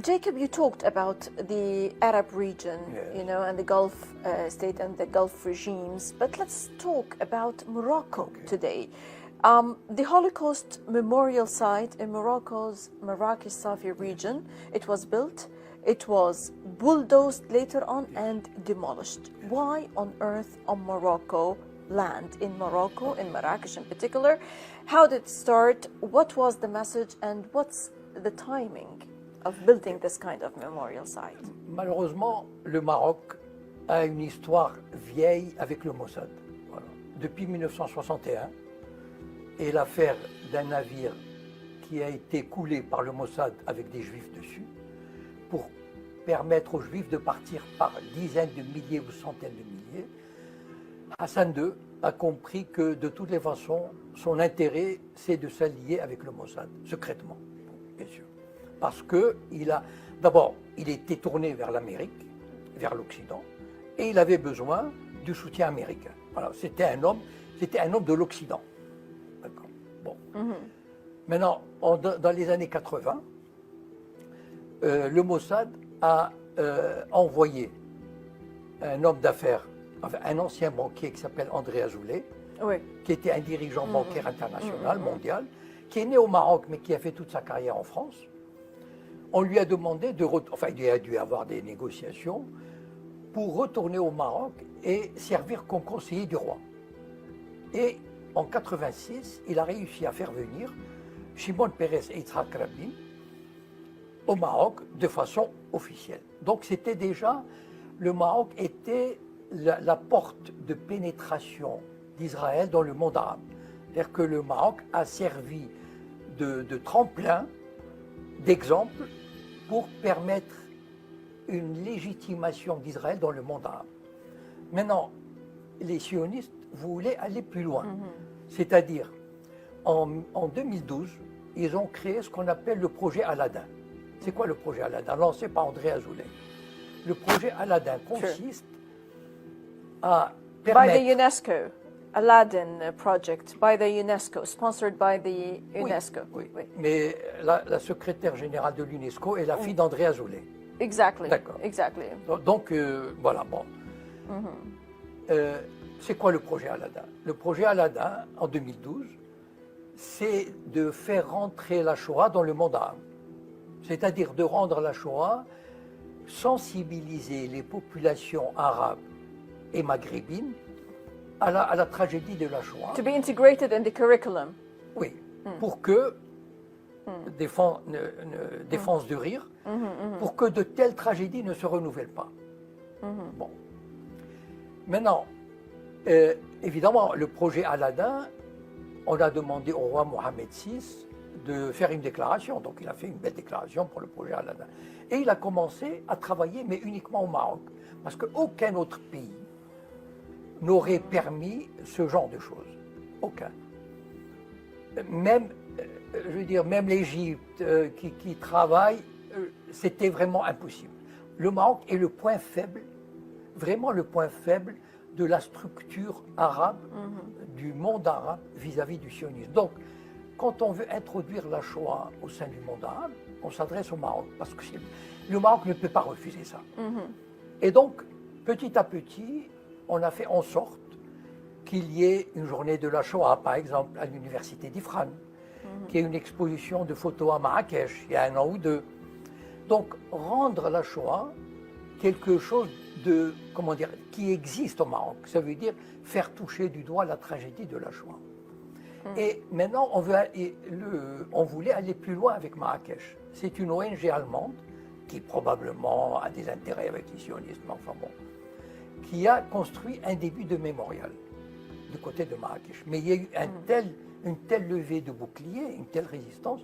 Jacob, you talked about the Arab region, Yes. and the Gulf state and the Gulf regimes, but let's talk about Morocco today. The Holocaust Memorial Site in Morocco's Marrakech Safi region, it was built, it was bulldozed later on and demolished. Why on earth on Morocco land, in Morocco, in Marrakech in particular? How did it start? What was the message and what's the timing of building this kind of memorial site? Malheureusement, le Maroc a une histoire vieille avec le Mossad. Voilà. Depuis 1961, et l'affaire d'un navire qui a été coulé par le Mossad avec des Juifs dessus, pour permettre aux Juifs de partir par dizaines de milliers ou centaines de milliers, Hassan II a compris que de toutes les façons, son intérêt, c'est de s'allier avec le Mossad, secrètement, bien sûr. Parce que d'abord, il était tourné vers l'Amérique, vers l'Occident, et il avait besoin du soutien américain. Voilà, c'était un homme de l'Occident. D'accord. Bon. Maintenant, dans les années 80, le Mossad a envoyé un homme d'affaires, enfin, un ancien banquier qui s'appelle André Azoulay, Oui. qui était un dirigeant bancaire international, mondial, qui est né au Maroc mais qui a fait toute sa carrière en France. On lui a demandé il a dû avoir des négociations pour retourner au Maroc et servir comme conseiller du roi. Et en 86, il a réussi à faire venir Shimon Peres et Yitzhak Rabin au Maroc de façon officielle. Donc c'était déjà, le Maroc était la porte de pénétration d'Israël dans le monde arabe. C'est-à-dire que le Maroc a servi de tremplin, d'exemple, pour permettre une légitimation d'Israël dans le monde arabe. Maintenant, les sionistes voulaient aller plus loin. C'est-à-dire, en 2012, ils ont créé ce qu'on appelle le projet Aladdin. C'est quoi le projet Aladdin, lancé par André Azoulay? Le projet Aladdin consiste à permettre... By the UNESCO, Aladdin project, by the UNESCO, sponsored by the UNESCO. Oui, oui. Mais la secrétaire générale de l'UNESCO est la fille d'André Azoulay. Exactly. D'accord. Exactly. Donc, voilà, bon. C'est quoi le projet Aladdin? Le projet Aladdin, en 2012, c'est de faire rentrer la Shoah dans le monde arabe. C'est-à-dire de rendre la Shoah, sensibiliser les populations arabes et maghrébines à la tragédie de la Shoah. To be integrated in the curriculum. Oui, pour que, défense de rire, pour que de telles tragédies ne se renouvellent pas. Bon. Maintenant, évidemment, le projet Aladdin, on a demandé au roi Mohamed VI de faire une déclaration. Donc il a fait une belle déclaration pour le projet Aladdin. Et il a commencé à travailler, mais uniquement au Maroc. Parce qu'aucun autre pays n'aurait permis ce genre de choses. Aucun. Même, je veux dire, même l'Égypte qui travaille, c'était vraiment impossible. Le Maroc est le point faible, vraiment le point faible de la structure arabe, du monde arabe vis-à-vis du sionisme. Donc, quand on veut introduire la Shoah au sein du monde arabe, on s'adresse au Maroc, parce que le Maroc ne peut pas refuser ça. Et donc, petit à petit, on a fait en sorte qu'il y ait une journée de la Shoah, par exemple, à l'université d'Ifran, qu'il y ait une exposition de photos à Marrakech, il y a 1 an ou 2. Donc, rendre la Shoah quelque chose de, comment dire, qui existe au Maroc. Ça veut dire faire toucher du doigt la tragédie de la Shoah. Et maintenant, on voulait aller plus loin avec Marrakech. C'est une ONG allemande qui probablement a des intérêts avec les sionistes, enfin bon, qui a construit un début de mémorial du côté de Marrakech. Mais il y a eu une telle levée de boucliers, une telle résistance,